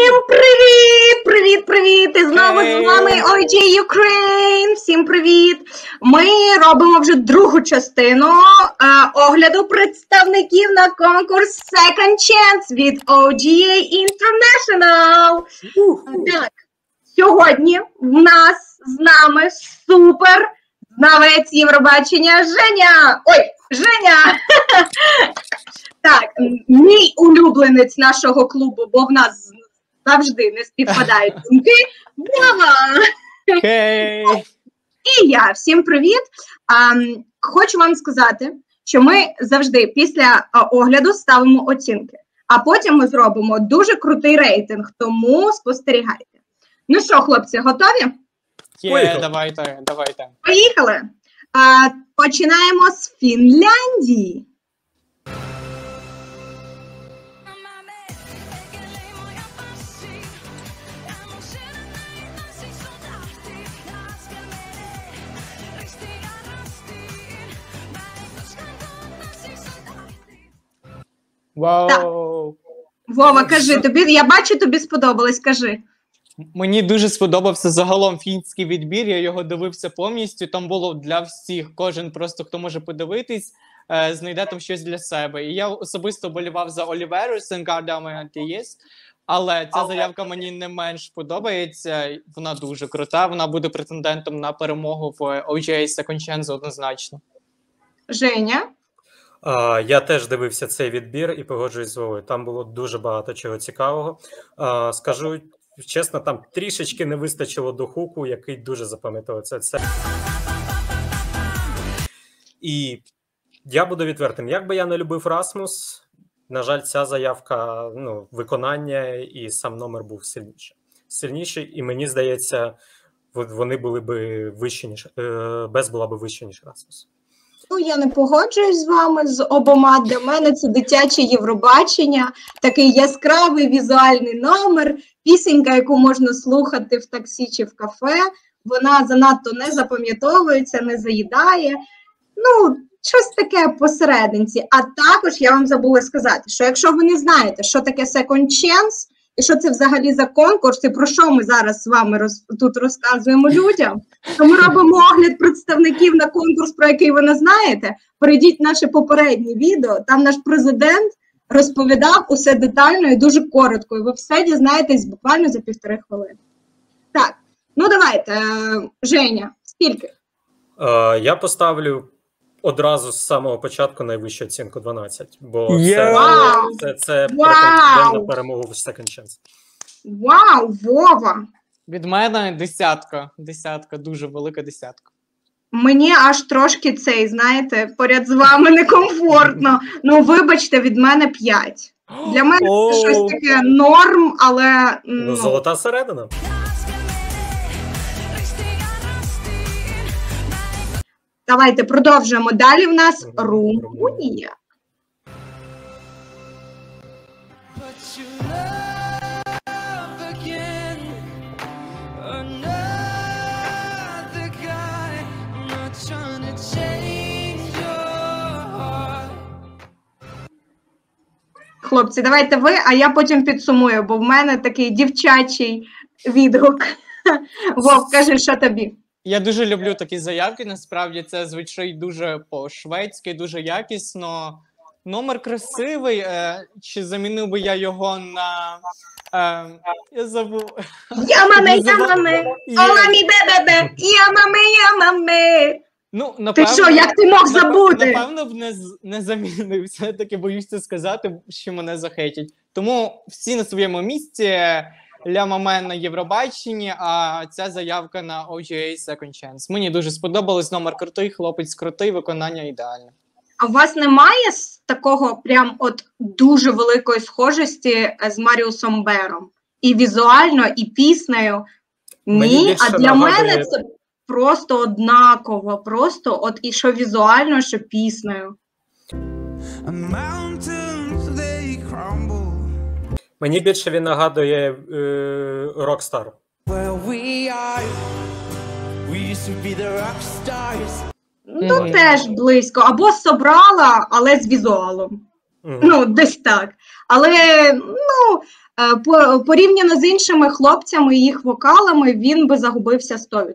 Всім привіт! Привіт! І знову з вами OG Ukraine! Всім привіт! Ми робимо вже другу частину огляду представників на конкурс Second Chance від OGA International. Так, сьогодні з нами супер знавець Євробачення Женя! Женя! Так, мій улюбленець нашого клубу, бо в нас завжди не співпадають думки. Вова! І я. Всім привіт! Хочу вам сказати, що ми завжди після огляду ставимо оцінки, а потім ми зробимо дуже крутий рейтинг, тому спостерігайте. Ну що, хлопці, готові? Давайте. Поїхали! Починаємо з Фінляндії. Вау! Вова, кажи, я бачу, тобі сподобалось, кажи. Мені дуже сподобався загалом фінський відбір, я його дивився повністю, там було для всіх, кожен просто, хто може подивитись, знайде там щось для себе. І я особисто болівав за Оліверу Сенгардами, але ця заявка мені не менш подобається, вона дуже крута, вона буде претендентом на перемогу в OGA Second Chance однозначно. Женя? Я теж дивився цей відбір і погоджуюсь з Вовою. Там було дуже багато чого цікавого. Скажу чесно, там трішечки не вистачило до хуку, який дуже запам'ятовується. І я буду відвертим. Як би я не любив Расмус, на жаль, ця заявка, виконання і сам номер був сильніший. І мені здається, вони були б вищі, ніж Бес була б вища, ніж Расмус. Я не погоджуюсь з вами, з обома. Для мене це дитяче Євробачення, такий яскравий візуальний номер, пісенька, яку можна слухати в таксі чи в кафе. Вона занадто не запам'ятовується, не заїдає. Щось таке посерединці. А також я вам забула сказати, що якщо ви не знаєте, що таке Second Chance, і що це взагалі за конкурс, і про що ми зараз з вами тут розказуємо людям, то ми робимо огляд представників на конкурс, про який ви не знаєте. Перейдіть в наше попереднє відео, там наш президент розповідав усе детально і дуже коротко, і ви все дізнаєтесь буквально за 1,5 хвилини. Так, давайте, Женя, скільки? Я поставлю одразу з самого початку найвищу оцінку 12, бо це претендент на перемогу в Second Chance. Вау, Вова! Від мене десятка, дуже велика десятка. Мені аж трошки знаєте, поряд з вами некомфортно. Вибачте, від мене 5. Для мене це щось таке норм, але... Золота середина. Давайте продовжуємо. Далі в нас Румунія. Хлопці, давайте ви, а я потім підсумую, бо в мене такий дівчачий відгук. Вов, кажи, що тобі? Я дуже люблю такі заявки, насправді це звучить дуже по-шведськи, дуже якісно. Номер красивий, чи замінив би я його на... я забув. Ямаме, оламі бе-бе-бе, ямаме. Ти що, як ти мог забути? Напевно б не замінив, все-таки боюсь це сказати, що мене захейтять. Тому всі на своєму місці... Ля Маме на Євробаченні, а ця заявка на OGA Second Chance. Мені дуже сподобалось, номер крутий, хлопець крутий, виконання ідеальне. А у вас немає такого прям дуже великої схожості з Маріусом Бером? І візуально, і піснею? Ні, а для мене це просто однаково, просто і що візуально, що піснею. Мені більше він нагадує Rockstar. Теж близько. Або Собрала, але з візуалом. Десь так. Але, Порівняно з іншими хлопцями і їх вокалами, він би загубився 100%.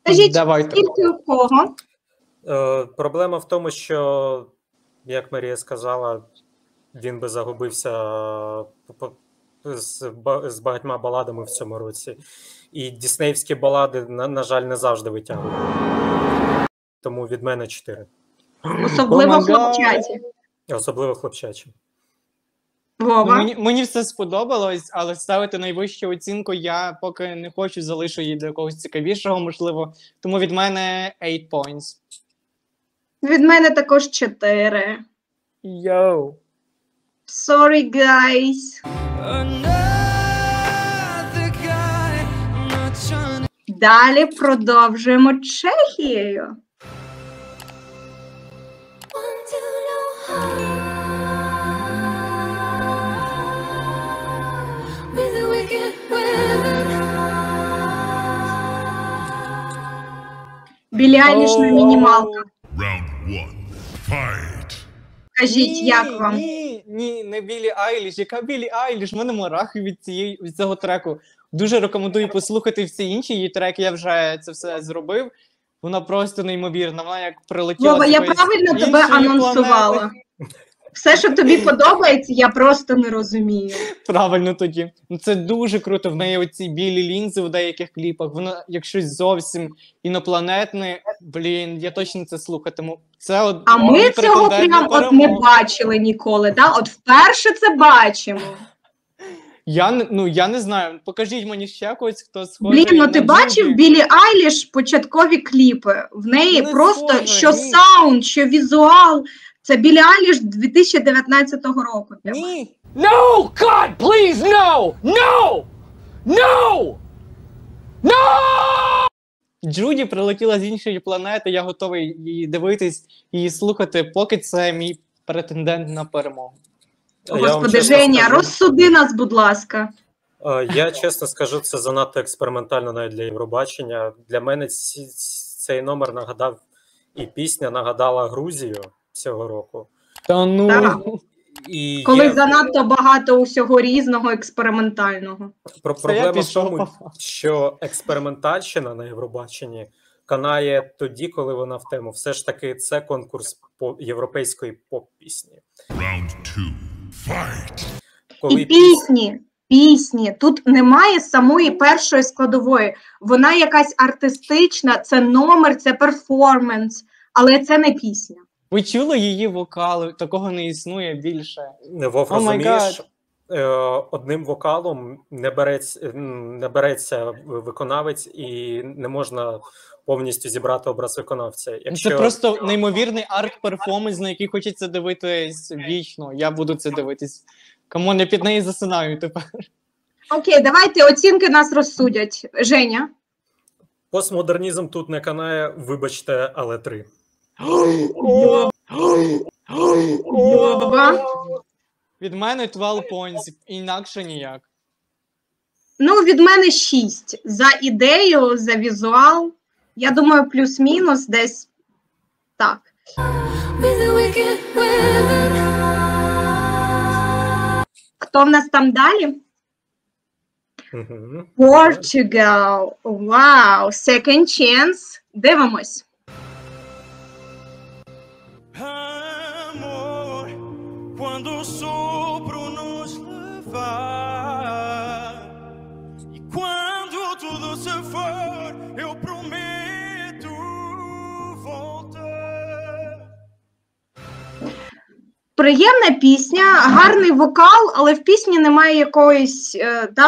Скажіть, Давайте. скільки у кого? Проблема в тому, що, як Марія сказала, він би загубився з багатьма баладами в цьому році. І діснеївські балади, на жаль, не завжди витягують. Тому від мене 4. Особливо Oh my God. хлопчаті. Особливо хлопчачі. Вова? Мені все сподобалось, але ставити найвищу оцінку я поки не хочу, залишу її до якогось цікавішого, можливо. Тому від мене 8 points. Від мене також 4. Йоу. Sorry, guys. Далі продовжуємо Чехією. Білі Айліш на мінімалках. Round one. Fight. Кажіть, як вам? Ні, не Білі Айліш. Яка Білі Айліш? У мене мурахи від цього треку. Дуже рекомендую послухати всі інші її треки, я вже це все зробив. Вона просто неймовірна, вона як прилетіла. Вова, з я якоїсь правильно тебе іншої анонсувала. планети. Все, що тобі подобається, я просто не розумію. Правильно тоді. Ну це дуже круто. В неї оці білі лінзи в деяких кліпах. Вона як щось зовсім інопланетне. Блін, я точно це слухатиму. Це от А ми мій цього претендент прям на от не перемогу. бачили ніколи, да? От вперше це бачимо. Я не знаю. Покажіть мені ще когось, хто схожий. Блін, ну ти на бачив Джуді. Білі Айліш початкові кліпи? В неї Не просто схоже, що ні. саунд, що візуал. Це Білі Айліш 2019 року. для мене. Ні. No! God, please, no! No! No! No! Джуді прилетіла з іншої планети, я готовий її дивитись, її слухати, поки це мій претендент на перемогу. Я вам Господи, чесно Женя, скажу, розсуди нас, будь ласка. Я чесно скажу, це занадто експериментально навіть для Євробачення. Для мене цей номер нагадав, і пісня нагадала Грузію цього року. Та ну. Так. І Коли занадто багато усього різного, експериментального. Проблема в пішов. тому, що експериментальщина на Євробаченні канає тоді, коли вона в тему. Все ж таки це конкурс по європейської поп-пісні. Round two. Fight. Коли І пісні. Тут немає самої першої складової. Вона якась артистична, це номер, це перформанс, але це не пісня. Ви чули її вокали? Такого не існує більше. Вов, Oh my розумієш, одним вокалом не береться виконавець і не можна повністю зібрати образ виконавця. Це просто неймовірний арт-перформанс, на який хочеться дивитись вічно. Я буду це дивитись. Камон, я під неї засинаю тепер. Окей, давайте оцінки нас розсудять. Женя? Постмодернізм тут не канає, вибачте, але 3. Вова? Від мене 12 points, інакше ніяк. Ну, від мене 6. За ідею, за візуал. Я думаю, плюс-мінус десь так. Хто в нас там далі? Portugal. Вау, second chance. Дивимось. Amor, quando o sopro nos levar e quando tudo se for, eu prometo voltar. Приємна пісня, гарний вокал, але в пісні немає якоїсь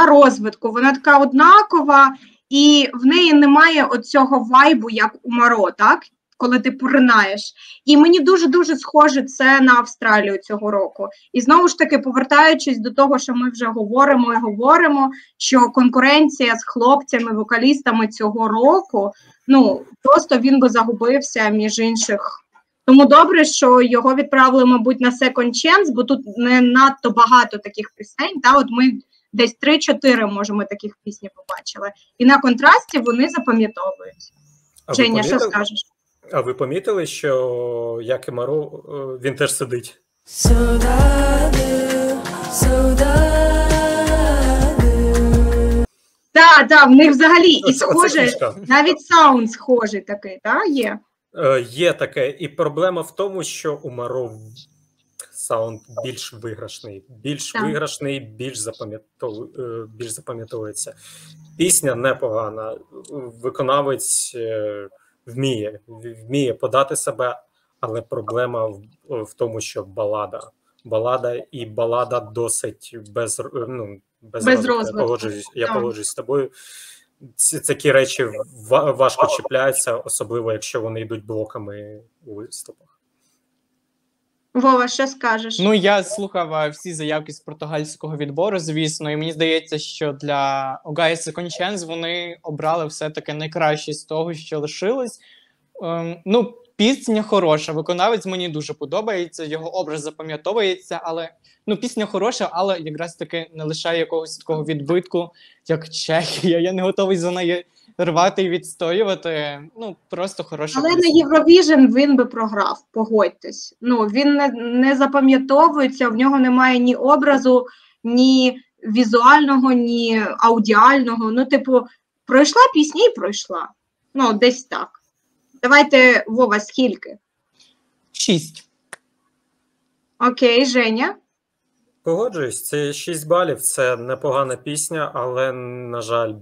розвитку. Вона така однакова, і в неї немає оцього вайбу, як у Маро, так? Коли ти поринаєш. І мені дуже-дуже схоже це на Австралію цього року. І знову ж таки, повертаючись до того, що ми вже говоримо, що конкуренція з хлопцями-вокалістами цього року, ну, просто він би загубився між інших. Тому добре, що його відправили, мабуть, на second chance, бо тут не надто багато таких пісень. Та? От ми десь 3-4, можемо, таких пісні побачили. І на контрасті вони запам'ятовують. Женя, що скажеш? А ви помітили, що як і Маро, він теж сидить? Saudade в них взагалі і Оце схоже, фішка. навіть саунд схожий такий, є. Є таке, і проблема в тому, що у Маро саунд більш виграшний, більш запам'ятовується. Пісня непогана, виконавець вміє подати себе, але проблема в тому, що балада досить без розвитку. Я погоджуюсь з тобою. Такі речі важко чіпляються, особливо якщо вони йдуть блоками у виступах. Вова, що скажеш? Ну, я слухав всі заявки з португальського відбору, звісно, і мені здається, що для Огайо Second Chance вони обрали все-таки найкраще з того, що лишилось. Ну, пісня хороша, виконавець мені дуже подобається, його образ запам'ятовується, але пісня хороша, але якраз таки не лишає якогось такого відбитку, як Чехія. Я не готовий за неї рвати і відстоювати. Просто хороша Але пісня. на Євровіжн він би програв, погодьтесь. Він не запам'ятовується, в нього немає ні образу, ні візуального, ні аудіального. Пройшла пісня і пройшла. Десь так. Давайте, Вова, скільки? 6. Окей, Женя? Погоджуюсь, це 6 балів, це непогана пісня, але, на жаль,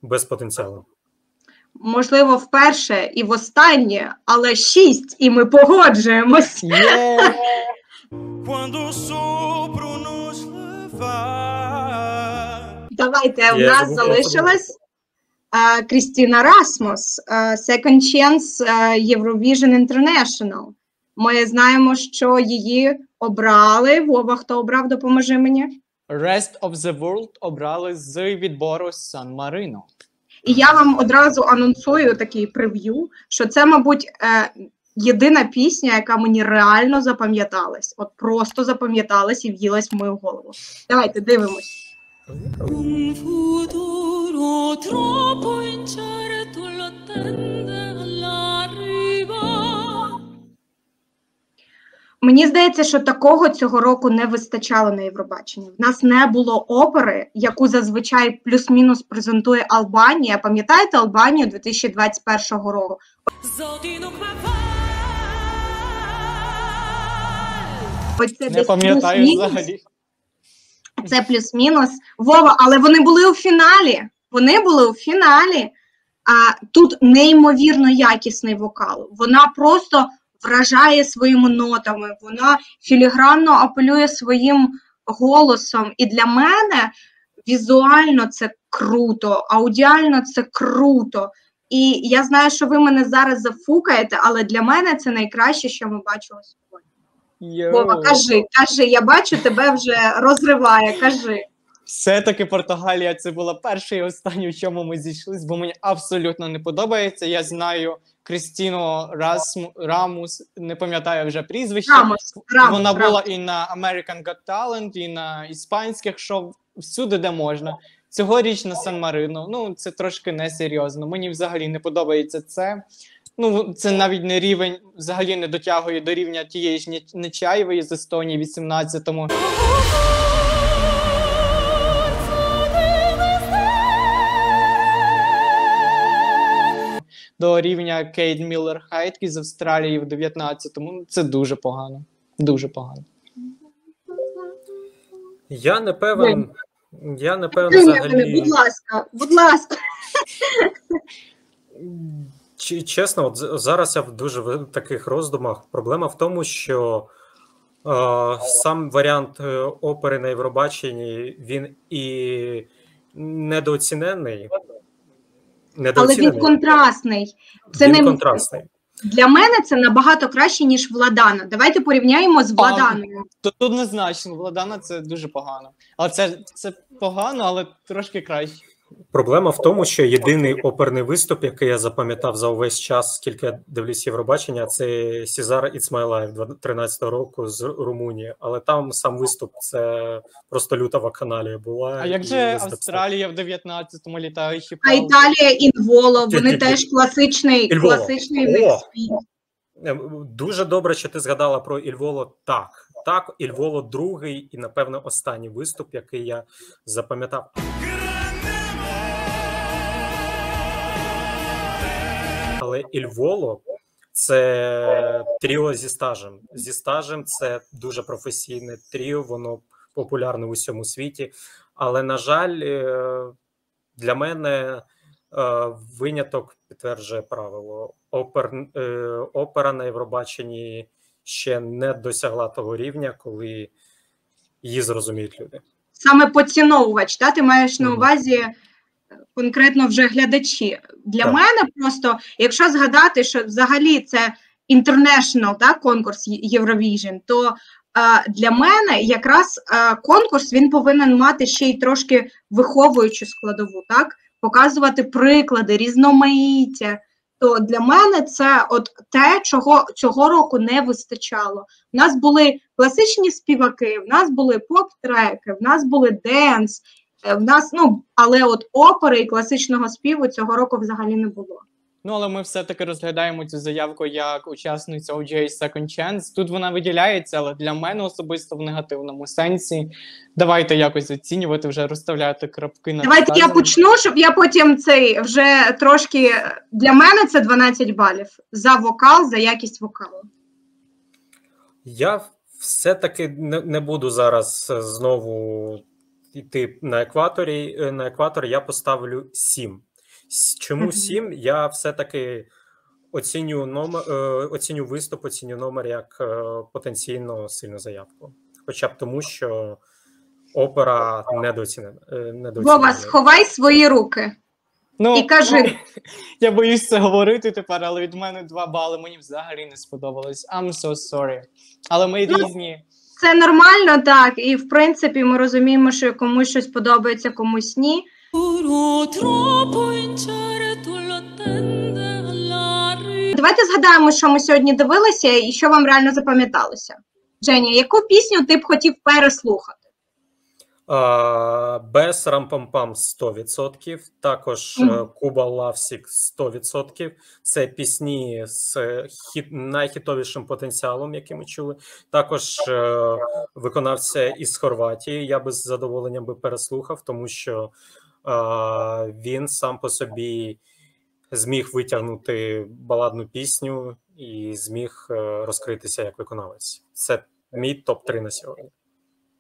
без потенціалу. Можливо, вперше і востаннє, але 6, і ми погоджуємось. Quando o sopro nos levar. Давайте, у нас залишилась Крістіна Расмус, Second Chance Eurovision International. Ми знаємо, що її обрали. Вова, хто обрав, допоможи мені. Rest of the World обрали з відбору Сан-Марино. І я вам одразу анонсую такий прев'ю, що це, мабуть, єдина пісня, яка мені реально запам'яталась. От просто запам'яталась і в'їлась в мою голову. Давайте, дивимось. Un futuro troppo incerto l'attende alla riva. Мені здається, що такого цього року не вистачало на Євробаченні. В нас не було опери, яку зазвичай плюс-мінус презентує Албанія. Пам'ятаєте Албанію 2021 року? Ось це Не пам'ятаю взагалі. Це плюс-мінус. Вова, але вони були у фіналі. Тут неймовірно якісний вокал. Вона просто вражає своїми нотами, вона філігранно апелює своїм голосом. І для мене візуально це круто, аудіально це круто. І я знаю, що ви мене зараз зафукаєте, але для мене це найкраще, що ми бачили сьогодні. Вова, кажи, я бачу, тебе вже розриває, кажи. Все-таки Португалія – це була перша і остання, в чому ми зійшлися, бо мені абсолютно не подобається. Я знаю Крістіну Рамус, не пам'ятаю вже прізвище. Вона була і на American Got Talent, і на іспанських шоу, всюди, де можна. Цьогоріч на Сан-Марино, це трошки несерйозно. Мені взагалі не подобається це. Це навіть не рівень, взагалі не дотягує до рівня тієї ж Нечаєвої з Естонії в 18-му. До рівня Кейт Міллер-Хайткі з Австралії в 19-му. Це дуже погано. Дуже погано. Я не певен взагалі. Будь ласка. Чесно, от зараз я в дуже таких роздумах. Проблема в тому, що сам варіант опери на Євробаченні, він і недооцінений. Але він контрастний. Контрастний. Для мене це набагато краще, ніж Владана. Давайте порівняємо з Владаною. Тут однозначно, Владана це дуже погано. Але це погано, але трошки краще. Проблема в тому, що єдиний оперний виступ, який я запам'ятав за увесь час, скільки я дивлюсь Євробачення, це Сізар It's My Life 2013 року з Румунії. Але там сам виступ – це просто люта вакханалія була. А як же Австралія в 19-му літаючі А Італія Інволо, вони теж класичний виступ. Дуже добре, що ти згадала про Ільволо. Так, Ільволо другий і, напевно, останній виступ, який я запам'ятав. Але Il Volo – це тріо зі стажем. Зі стажем це дуже професійне тріо, воно популярне в усьому світі. Але, на жаль, для мене виняток підтверджує правило. Опера на Євробаченні ще не досягла того рівня, коли її зрозуміють люди. Саме поціновувач, та? Ти маєш на увазі конкретно вже глядачі. Для мене просто, якщо згадати, що взагалі це international, та, конкурс Eurovision, то для мене якраз конкурс він повинен мати ще й трошки виховуючу складову, так? Показувати приклади, різноманіття. То для мене це от те, чого цього року не вистачало. У нас були класичні співаки, в нас були поп-треки, в нас були денс, в нас, але от опери і класичного співу цього року взагалі не було. Ну, але ми все-таки розглядаємо цю заявку як учасницю OGA Second Chance. Тут вона виділяється, але для мене особисто в негативному сенсі. Давайте якось оцінювати, вже розставляти крапки на Давайте я почну, щоб я потім вже трошки... Для мене це 12 балів за вокал, за якість вокалу. Я все-таки не буду зараз знову йти на екватор, я поставлю 7. Чому 7? Я все-таки оціню виступ, оціню номер як потенційно сильну заявку. Хоча б тому, що опера недооцінена. Вова, сховай свої руки і кажи. Я боюсь це говорити тепер, але від мене 2 бали мені взагалі не сподобалось. I'm so sorry. Але ми різні. Це нормально, так. І, в принципі, ми розуміємо, що комусь щось подобається, комусь ні. Давайте згадаємо, що ми сьогодні дивилися і що вам реально запам'яталося. Женя, яку пісню ти б хотів переслухати? Без Рампампам 100%, також Куба Лавсік 100%. Це пісні з найхітовішим потенціалом, який ми чули. Також виконавця із Хорватії я би з задоволенням би переслухав, тому що він сам по собі зміг витягнути баладну пісню і зміг розкритися як виконавець. Це мій топ-3 на сьогодні.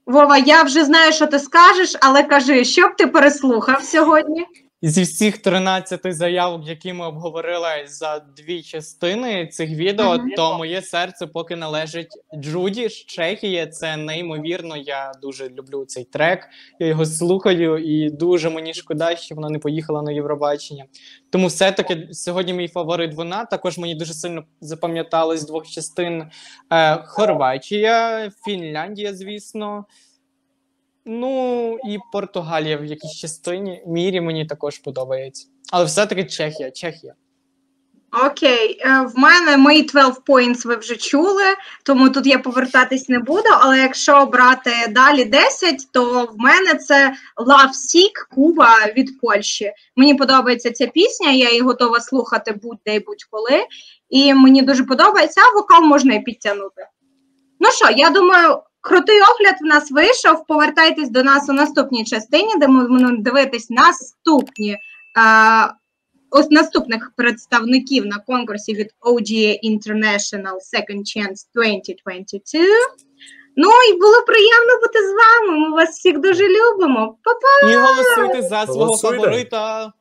Вова, я вже знаю, що ти скажеш, але кажи, що б ти переслухав сьогодні? Зі всіх 13 заявок, які ми обговорили за 2 частини цих відео, то моє серце поки належить Джуді з Чехії. Це неймовірно, я дуже люблю цей трек, я його слухаю і дуже мені шкода, що вона не поїхала на Євробачення. Тому все-таки сьогодні мій фаворит вона. Також мені дуже сильно запам'яталось з 2 частин Хорватія, Фінляндія, звісно. Ну, і Португалія в якійсь частині, мірі мені також подобається. Але все-таки Чехія. Окей, в мене мої 12 points ви вже чули, тому тут я повертатись не буду, але якщо брати далі 10, то в мене це Love Sick, Куба від Польщі. Мені подобається ця пісня, я її готова слухати будь-де і будь-коли, і мені дуже подобається, а вокал можна і підтягнути. Ну що, я думаю... Крутий огляд в нас вийшов. Повертайтесь до нас у наступній частині, де ми будемо дивитись наступних представників на конкурсі від OGA International Second Chance 2022. Ну і було приємно бути з вами. Ми вас всіх дуже любимо. Па-па! І голосуйте за свого фаворита.